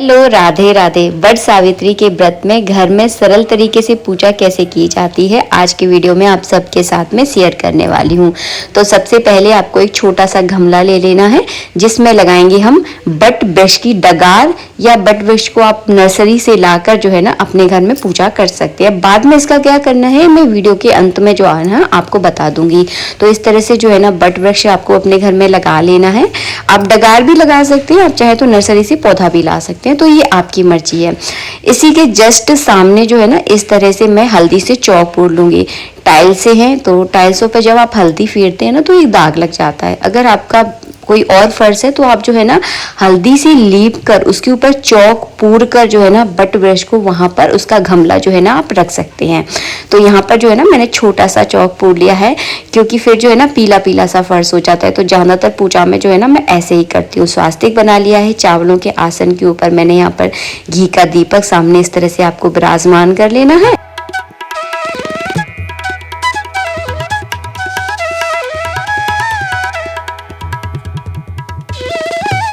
Hello, Radhe Radhe. Vat Savitri के व्रत में घर में सरल तरीके से पूजा कैसे की जाती है आज की वीडियो में आप सबके साथ में शेयर करने वाली हूँ। तो सबसे पहले आपको एक छोटा सा गमला ले लेना है जिसमें लगाएंगे हम बट वृक्ष की डगार, या बट वृक्ष को आप नर्सरी से लाकर जो है ना अपने घर में पूजा कर सकते हैं। बाद में इसका क्या करना है मैं वीडियो के अंत में जो है ना आपको बता दूंगी। तो इस तरह से जो है ना बट वृक्ष आपको अपने घर में लगा लेना है। आप डगार भी लगा सकते हैं, आप चाहे तो नर्सरी से पौधा भी ला सकते हैं, तो ये आपकी मर्जी है। इसी के जस्ट सामने जो है ना इस तरह से मैं हल्दी से चौक पूर लूंगी। टाइल से है तो टाइल्सों पर जब आप हल्दी फेरते हैं ना तो एक दाग लग जाता है। अगर आपका कोई और फर्श है तो आप जो है ना हल्दी से लीप कर उसके ऊपर चौक पूर कर जो है ना बट वृक्ष को वहां पर उसका गमला जो है ना आप रख सकते हैं। तो यहाँ पर जो है ना मैंने छोटा सा चौक पूर लिया है क्योंकि फिर जो है ना पीला पीला सा फर्श हो जाता है। तो ज्यादातर पूजा में जो है ना मैं ऐसे ही करती हूँ। स्वास्तिक बना लिया है। चावलों के आसन के ऊपर मैंने यहाँ पर घी का दीपक सामने इस तरह से आपको विराजमान कर लेना है।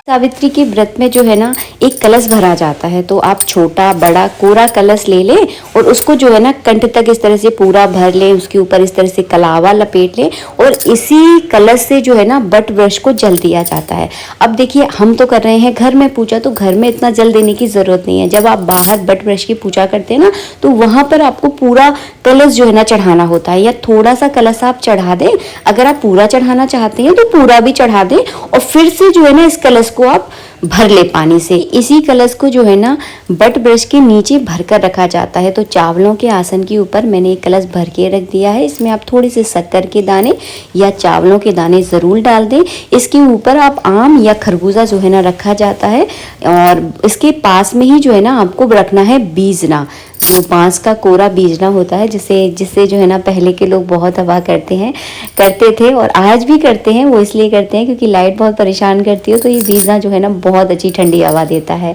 सावित्री के व्रत में जो है ना एक कलश भरा जाता है, तो आप छोटा बड़ा कोरा कलश ले लें और उसको जो है ना कंठ तक इस तरह से पूरा भर लें। उसके ऊपर इस तरह से कलावा लपेट लें और इसी कलश से जो है ना बट वृक्ष को जल दिया जाता है। अब देखिए हम तो कर रहे हैं घर में पूजा, तो घर में इतना जल देने की जरूरत नहीं है। जब आप बाहर बट वृक्ष की पूजा करते हैं ना तो वहां पर आपको पूरा कलश जो है ना चढ़ाना होता है, या थोड़ा सा कलश आप चढ़ा दें। अगर आप पूरा चढ़ाना चाहते हैं तो पूरा भी चढ़ा दें और फिर से जो है ना इस कलश को आप भर ले पानी से। इसी कलश को जो है ना बट वृक्ष के नीचे भर कर रखा जाता है। तो चावलों के आसन के ऊपर मैंने एक कलश भर के रख दिया है। इसमें आप थोड़े से शक्कर के दाने या चावलों के दाने ज़रूर डाल दें। इसके ऊपर आप आम या खरबूजा जो है ना रखा जाता है और इसके पास में ही जो है ना आपको रखना है बीजना। तो बांस का कोरा बीजना होता है जिससे जो है ना पहले के लोग बहुत हवा करते थे और आज भी करते हैं। वो इसलिए करते हैं क्योंकि लाइट बहुत परेशान करती है, तो ये बीजना जो है ना बहुत अच्छी ठंडी हवा देता है।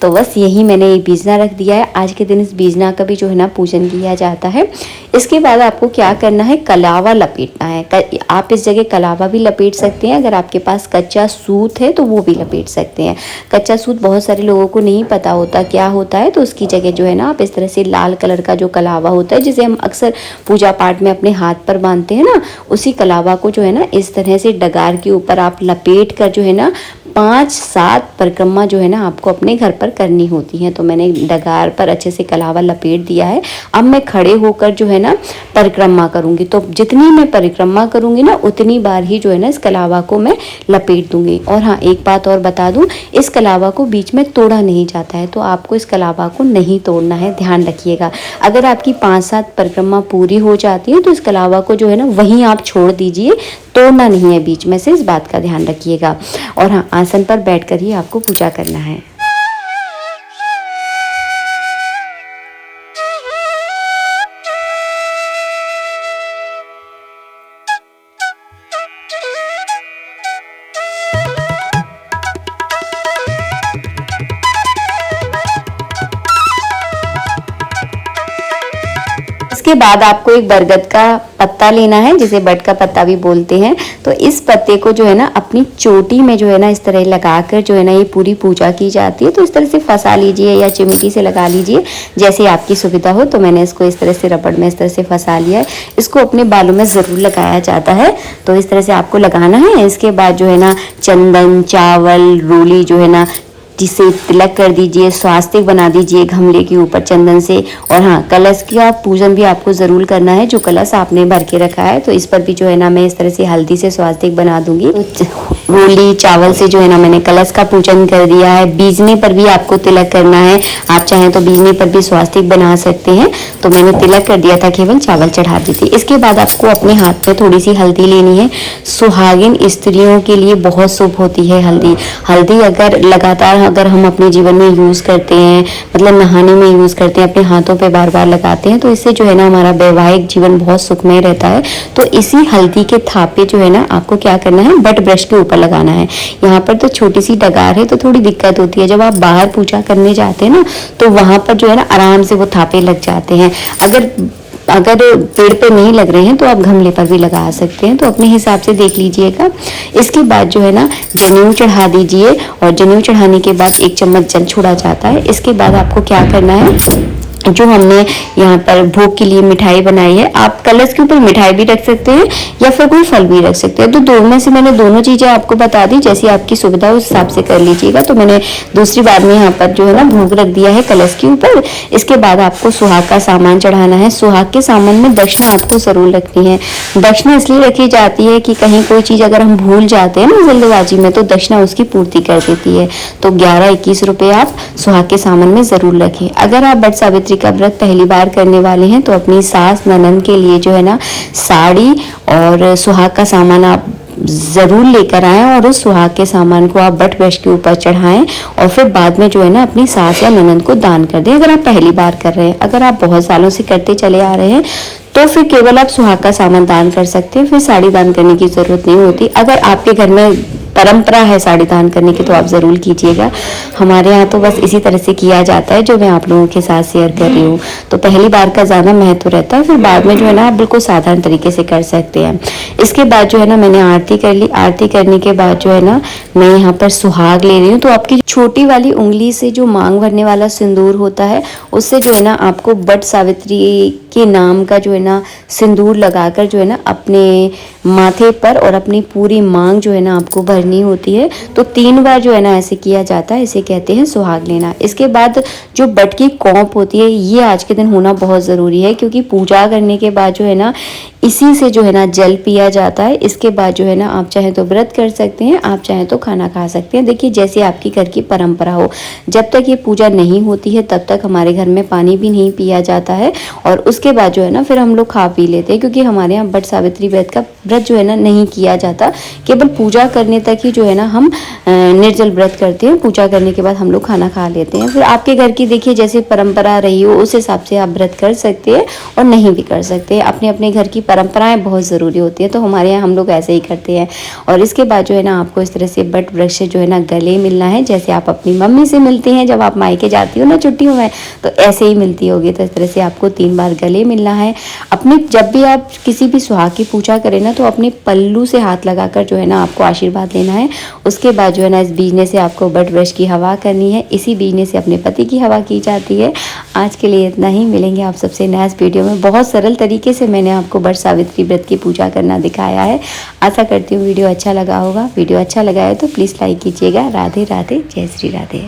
तो बस यही मैंने ये बीजना रख दिया है। आज के दिन इस बीजना का भी जो है ना पूजन किया जाता है। इसके बाद आपको क्या करना है, कलावा लपेटना है। आप इस जगह कलावा भी लपेट सकते हैं। अगर आपके पास कच्चा सूत है तो वो भी लपेट सकते हैं। कच्चा सूत बहुत सारे लोगों को नहीं पता होता क्या होता है, तो उसकी जगह जो है ना आप इस तरह से लाल कलर का जो कलावा होता है जिसे हम अक्सर पूजा पाठ में अपने हाथ पर बांधते हैं ना, उसी कलावा को जो है ना इस तरह से डगार के ऊपर आप लपेट कर जो है ना 5-7 परिक्रमा जो है ना आपको अपने घर पर करनी होती है। तो मैंने डगार पर अच्छे से कलावा लपेट दिया है। अब मैं खड़े होकर जो है ना परिक्रमा करूंगी। तो जितनी मैं परिक्रमा करूंगी ना उतनी बार ही जो है ना इस कलावा को मैं लपेट दूंगी। और हाँ, एक बात और बता दूं, इस कलावा को बीच में तोड़ा नहीं जाता है, तो आपको इस कलावा को नहीं तोड़ना है, ध्यान रखिएगा। अगर आपकी 5-7 परिक्रमा पूरी हो जाती है तो इस कलावा को जो है ना वहीं आप छोड़ दीजिए, तोड़ना नहीं है बीच में से, इस बात का ध्यान रखिएगा। और हाँ, आसन पर बैठकर ही आपको पूजा करना है। इसके बाद आपको एक बरगद का पत्ता लेना है जिसे बट का पत्ता भी बोलते हैं। तो इस पत्ते को जो है ना अपनी चोटी में जो है ना इस तरह लगाकर जो है ना ये पूरी पूजा की जाती है। तो इस तरह से फंसा लीजिए या चिमटी से लगा लीजिए, जैसे आपकी सुविधा हो। तो मैंने इसको इस तरह से रबड़ में इस तरह से फंसा लिया है। इसको अपने बालों में ज़रूर लगाया जाता है, तो इस तरह से आपको लगाना है। इसके बाद जो है ना चंदन, चावल, रोली जो है ना जिसे तिलक कर दीजिए, स्वास्तिक बना दीजिए गमले के ऊपर चंदन से। और हाँ, कलश का पूजन भी आपको ज़रूर करना है। जो कलश आपने भर के रखा है तो इस पर भी जो है ना मैं इस तरह से हल्दी से स्वास्तिक बना दूंगी। रोली चावल से जो है ना मैंने कलश का पूजन कर दिया है। बीजने पर भी आपको तिलक करना है, आप चाहें तो बीजने पर भी स्वास्तिक बना सकते हैं। तो मैंने तिलक कर दिया था, केवल चावल चढ़ा दी थी। इसके बाद आपको अपने हाथ में थोड़ी सी हल्दी लेनी है। सुहागिन स्त्रियों के लिए बहुत शुभ होती है हल्दी अगर लगातार अगर हम अपने जीवन में यूज़ करते हैं, मतलब नहाने में यूज़ करते हैं, अपने हाथों पे बार बार लगाते हैं, तो इससे जो है ना हमारा वैवाहिक जीवन बहुत सुखमय रहता है। तो इसी हल्दी के थापे जो है ना आपको क्या करना है, बट ब्रश के ऊपर लगाना है। यहाँ पर तो छोटी सी डगार है तो थोड़ी दिक्कत होती है। जब आप बाहर पूजा करने जाते हैं ना तो वहाँ पर जो है ना आराम से वो थापे लग जाते हैं। अगर अगर पेड़ पे नहीं लग रहे हैं तो आप गमले पर भी लगा सकते हैं, तो अपने हिसाब से देख लीजिएगा। इसके बाद जो है ना जनेऊ चढ़ा दीजिए, और जनेऊ चढ़ाने के बाद 1 चम्मच जल छोड़ा जाता है। इसके बाद आपको क्या करना है, जो हमने यहाँ पर भोग के लिए मिठाई बनाई है, आप कलश के ऊपर मिठाई भी रख सकते हैं या फिर कोई फल भी रख सकते हैं। तो दोनों में से मैंने दोनों चीज़ें आपको बता दी, जैसी आपकी सुविधा उस हिसाब से कर लीजिएगा। तो मैंने दूसरी बार में यहाँ पर जो है ना भोग रख दिया है कलश के ऊपर। इसके बाद आपको सुहाग का सामान चढ़ाना है। सुहाग के सामान में दक्षिणा आपको जरूर रखनी है। दक्षिणा इसलिए रखी जाती है कि कहीं कोई चीज़ अगर हम भूल जाते हैं ना जल्दबाजी में, तो दक्षिणा उसकी पूर्ति कर देती है। तो 11-21 रुपये आप सुहाग के सामान में जरूर रखें। अगर आप वट सावित्री का व्रत पहली बार करने वाले हैं तो अपनी सास ननद के लिए जो है ना साड़ी और सुहाग का सामान आप ज़रूर लेकर आएं, और उस सुहाग के सामान को आप वट वृक्ष के ऊपर चढ़ाएं, और फिर बाद में जो है ना अपनी सास या ननद को दान कर दें, अगर आप पहली बार कर रहे हैं। अगर आप बहुत सालों से करते चले आ रहे हैं तो फिर केवल आप सुहाग का सामान दान कर सकते हैं, फिर साड़ी दान करने की ज़रूरत नहीं होती। अगर आपके घर में परंपरा है साड़ी दान करने की तो आप ज़रूर कीजिएगा। हमारे यहाँ तो बस इसी तरह से किया जाता है जो मैं आप लोगों के साथ शेयर कर रही हूँ। तो पहली बार का ज़्यादा महत्व रहता है, फिर बाद में जो है ना आप बिल्कुल साधारण तरीके से कर सकते हैं। इसके बाद जो है ना मैंने आरती कर ली। आरती करने के बाद जो है ना मैं यहाँ पर सुहाग ले रही हूँ। तो आपकी छोटी वाली उंगली से जो मांग भरने वाला सिंदूर होता है, उससे जो है ना आपको वट सावित्री के नाम का जो है ना सिंदूर लगाकर जो है ना अपने माथे पर और अपनी पूरी मांग जो है ना आपको भरनी होती है। तो 3 बार जो है ना ऐसे किया जाता है, इसे कहते हैं सुहाग लेना। इसके बाद जो वट की कौंप होती है, ये आज के दिन होना बहुत ज़रूरी है, क्योंकि पूजा करने के बाद जो है ना इसी से जो है ना जल पिया जाता है। इसके बाद जो है ना आप चाहे तो व्रत कर सकते हैं, आप चाहे तो खाना खा सकते हैं। देखिए जैसे आपकी घर की परंपरा हो, जब तक ये पूजा नहीं होती है तब तक हमारे घर में पानी भी नहीं पिया जाता है, और उसके बाद जो है ना फिर हम लोग खा पी लेते हैं, क्योंकि हमारे यहाँ वट सावित्री व्रत का व्रत जो है ना नहीं किया जाता। केवल पूजा करने तक ही जो है ना हम निर्जल व्रत करते हैं। पूजा करने के बाद हम लोग खाना खा लेते हैं। फिर आपके घर की देखिए जैसे परंपरा रही हो उस हिसाब से आप व्रत कर सकते हैं और नहीं भी कर सकते हैं। अपने अपने घर की परंपराएं बहुत ज़रूरी होती है, तो हमारे यहाँ हम लोग ऐसे ही करते हैं। और इसके बाद जो है ना आपको इस तरह से वट वृक्ष से जो है ना गले मिलना है, जैसे आप अपनी मम्मी से मिलते हैं जब आप मायके जाती हो ना छुट्टियों में, तो ऐसे ही मिलती होगी। तो इस तरह से आपको 3 बार गले मिलना है। अपने जब भी आप किसी भी सुहाग की पूजा करें ना, तो अपने पल्लू से हाथ लगाकर जो है ना आपको आशीर्वाद लेना है। उसके बाद जो है ना इस बीजने से आपको वट वृक्ष की हवा करनी है। इसी बीजने से अपने पति की हवा की जाती है। आज के लिए इतना ही, मिलेंगे आप सबसे नेक्स्ट वीडियो में। बहुत सरल तरीके से मैंने आपको वट सावित्री व्रत की पूजा करना दिखाया है। आशा करती हूँ वीडियो अच्छा लगा होगा। वीडियो अच्छा लगा है तो प्लीज़ लाइक कीजिएगा। राधे राधे, जय श्री राधे।